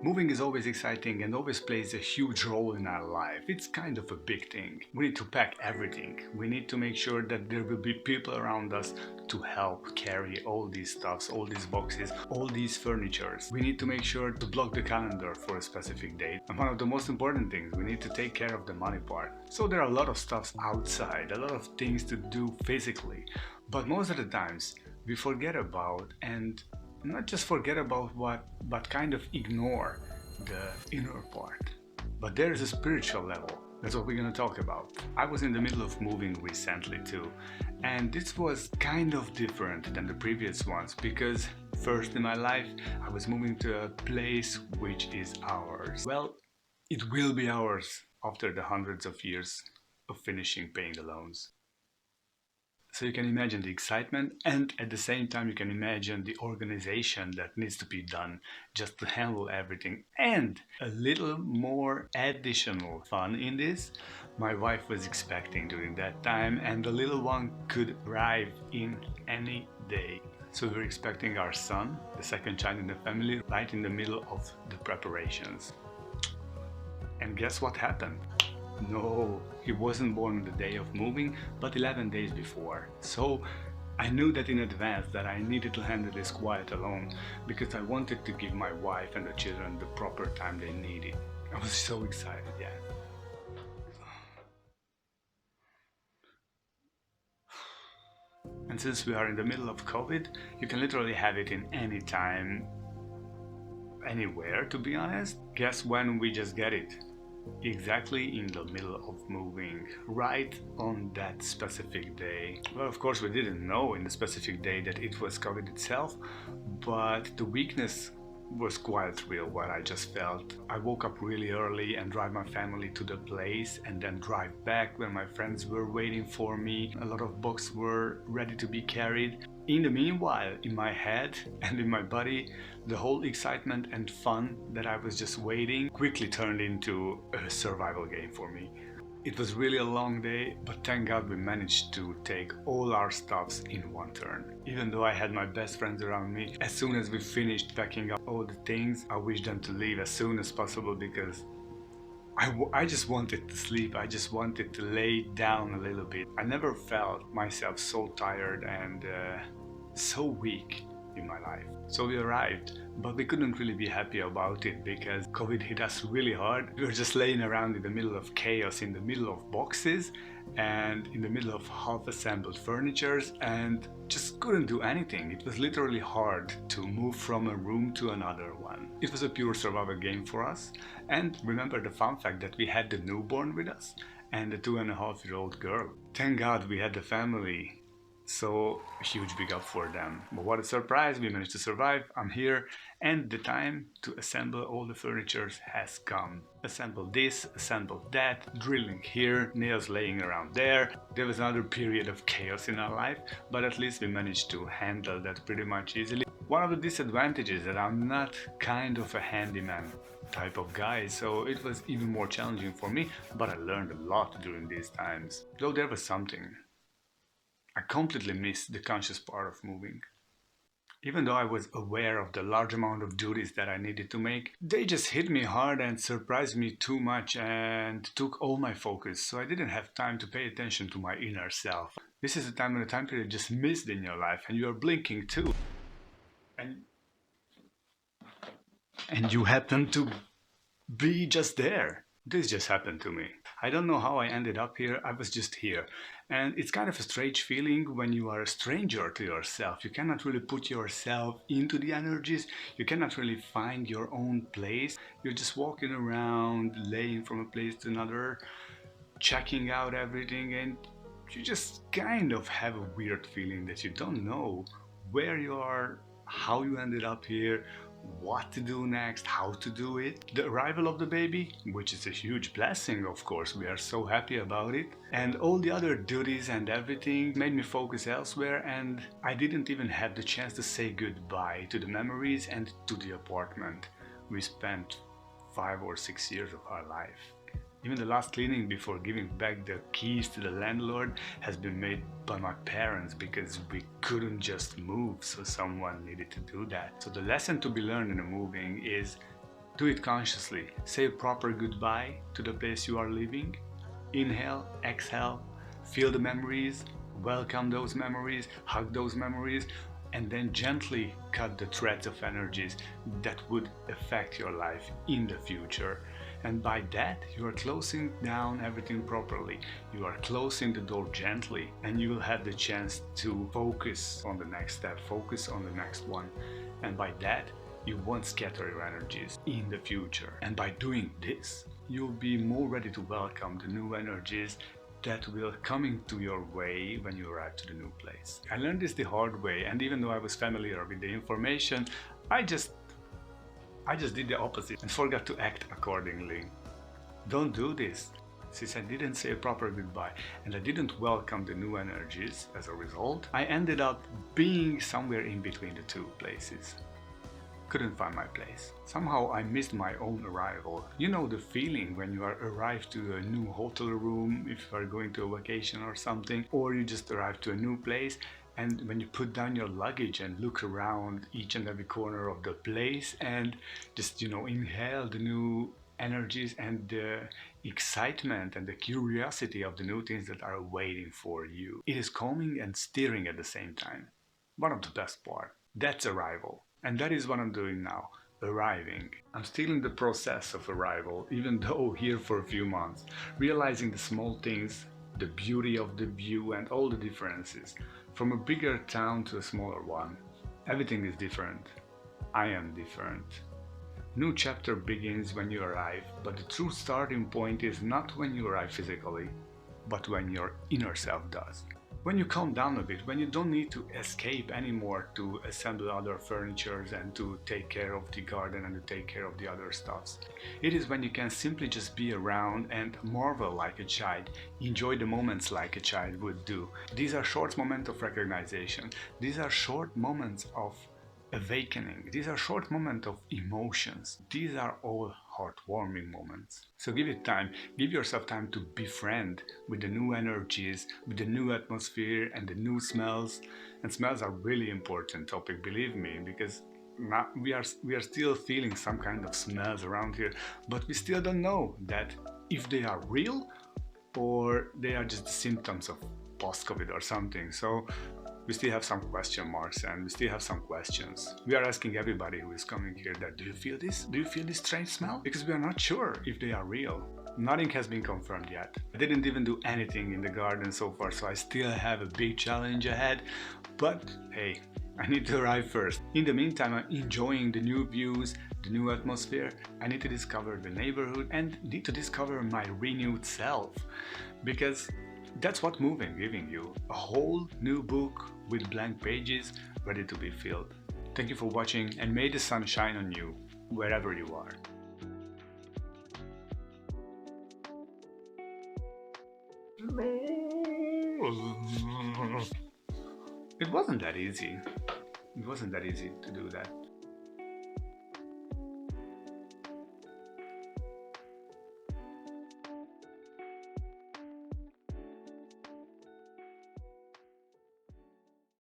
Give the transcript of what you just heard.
Moving is always exciting and always plays a huge role in our life. It's kind of a big thing. We need to pack everything. We need to make sure that there will be people around us to help carry all these stuffs, all these boxes, all these furnitures. We need to make sure to block the calendar for a specific date. And one of the most important things, we need to take care of the money part. So there are a lot of stuffs outside, a lot of things to do physically. But most of the times we forget about, and not just forget about but kind of ignore the inner part. But there is a spiritual level. That's what we're gonna talk about. I was in the middle of moving recently too, and this was kind of different than the previous ones because first in my life I was moving to a place which is ours. Well, it will be ours after the hundreds of years of finishing paying the loans. So you can imagine the excitement, and at the same time you can imagine the organization that needs to be done just to handle everything. And a little more additional fun in this, my wife was expecting during that time, and the little one could arrive in any day. So we were expecting our son, the second child in the family, right in the middle of the preparations. And guess what happened? No, he wasn't born on the day of moving, but 11 days before. So I knew that in advance that I needed to handle this quite alone because I wanted to give my wife and the children the proper time they needed. I was so excited, yeah. And since we are in the middle of COVID, you can literally have it in any time, anywhere to be honest. Guess when we just get it? Exactly in the middle of moving, right on that specific day. Well, of course we didn't know in the specific day that it was COVID itself, but the weakness was quite real what I just felt. I woke up really early and drive my family to the place and then drive back when my friends were waiting for me. A lot of boxes were ready to be carried. In the meanwhile, in my head and in my body, the whole excitement and fun that I was just waiting quickly turned into a survival game for me. It was really a long day, but thank God we managed to take all our stuffs in one turn. Even though I had my best friends around me, as soon as we finished packing up all the things, I wished them to leave as soon as possible because I just wanted to sleep. I just wanted to lay down a little bit. I never felt myself so tired and so weak in my life. So we arrived, but we couldn't really be happy about it because COVID hit us really hard. We were just laying around in the middle of chaos, in the middle of boxes and in the middle of half-assembled furnitures and just couldn't do anything. It was literally hard to move from a room to another one. It was a pure survival game for us. And remember the fun fact that we had the newborn with us and the 2.5-year-old girl. Thank God we had the family. So huge big up for them. But what a surprise, we managed to survive. I'm here and the time to assemble all the furniture has come. Assemble this, assemble that, drilling here, nails laying around there. There was another period of chaos in our life, but at least we managed to handle that pretty much easily. One of the disadvantages is that I'm not kind of a handyman type of guy, so it was even more challenging for me, but I learned a lot during these times. Though there was something. I completely missed the conscious part of moving. Even though I was aware of the large amount of duties that I needed to make, they just hit me hard and surprised me too much and took all my focus, so I didn't have time to pay attention to my inner self. This is a time when the time period just missed in your life and you are blinking too. And you happen to be just there. This just happened to me. I don't know how I ended up here, I was just here. And it's kind of a strange feeling when you are a stranger to yourself. You cannot really put yourself into the energies, you cannot really find your own place. You're just walking around, laying from a place to another, checking out everything, and you just kind of have a weird feeling that you don't know where you are, how you ended up here, what to do next, how to do it. The arrival of the baby, which is a huge blessing, of course, we are so happy about it, and all the other duties and everything made me focus elsewhere, and I didn't even have the chance to say goodbye to the memories and to the apartment we spent 5 or 6 years of our life. Even the last cleaning before giving back the keys to the landlord has been made by my parents because we couldn't just move, so someone needed to do that. So the lesson to be learned in the moving is Do it consciously. Say a proper goodbye to the place you are living. Inhale, exhale, feel the memories, welcome those memories, hug those memories, and then gently cut the threads of energies that would affect your life in the future. And by that, you are closing down everything properly. You are closing the door gently, and you will have the chance to focus on the next step, focus on the next one. And by that, you won't scatter your energies in the future. And by doing this, you'll be more ready to welcome the new energies that will coming to your way when you arrive to the new place. I learned this the hard way, and even though I was familiar with the information, I just did the opposite and forgot to act accordingly. Don't do this. Since I didn't say a proper goodbye and I didn't welcome the new energies as a result, I ended up being somewhere in between the two places. Couldn't find my place. Somehow I missed my own arrival. You know the feeling when you are arrived to a new hotel room, if you are going to a vacation or something, or you just arrived to a new place, and when you put down your luggage and look around each and every corner of the place and just, inhale the new energies and the excitement and the curiosity of the new things that are waiting for you. It is calming and stirring at the same time. One of the best part. That's arrival. And that is what I'm doing now. Arriving. I'm still in the process of arrival, even though here for a few months, realizing the small things, the beauty of the view and all the differences. From a bigger town to a smaller one, everything is different. I am different. New chapter begins when you arrive, but the true starting point is not when you arrive physically, but when your inner self does. When you calm down a bit, when you don't need to escape anymore to assemble other furnitures and to take care of the garden and to take care of the other stuffs. It is when you can simply just be around and marvel like a child, enjoy the moments like a child would do. These are short moments of recognition. These are short moments of awakening. These are short moments of emotions. These are all heartwarming moments. So give it time. Give yourself time to befriend with the new energies, with the new atmosphere and the new smells. And smells are really important topic, believe me, because now we are still feeling some kind of smells around here, but we still don't know that if they are real or they are just symptoms of post-COVID or something. So we still have some question marks and we still have some questions. We are asking everybody who is coming here that, do you feel this? Do you feel this strange smell? Because we are not sure if they are real. Nothing has been confirmed yet. I didn't even do anything in the garden so far, so I still have a big challenge ahead. But hey, I need to arrive first. In the meantime, I'm enjoying the new views, the new atmosphere. I need to discover the neighborhood and need to discover my renewed self. Because that's what moving giving you. A whole new book with blank pages ready to be filled. Thank you for watching and may the sun shine on you wherever you are. It wasn't that easy. It wasn't that easy to do that.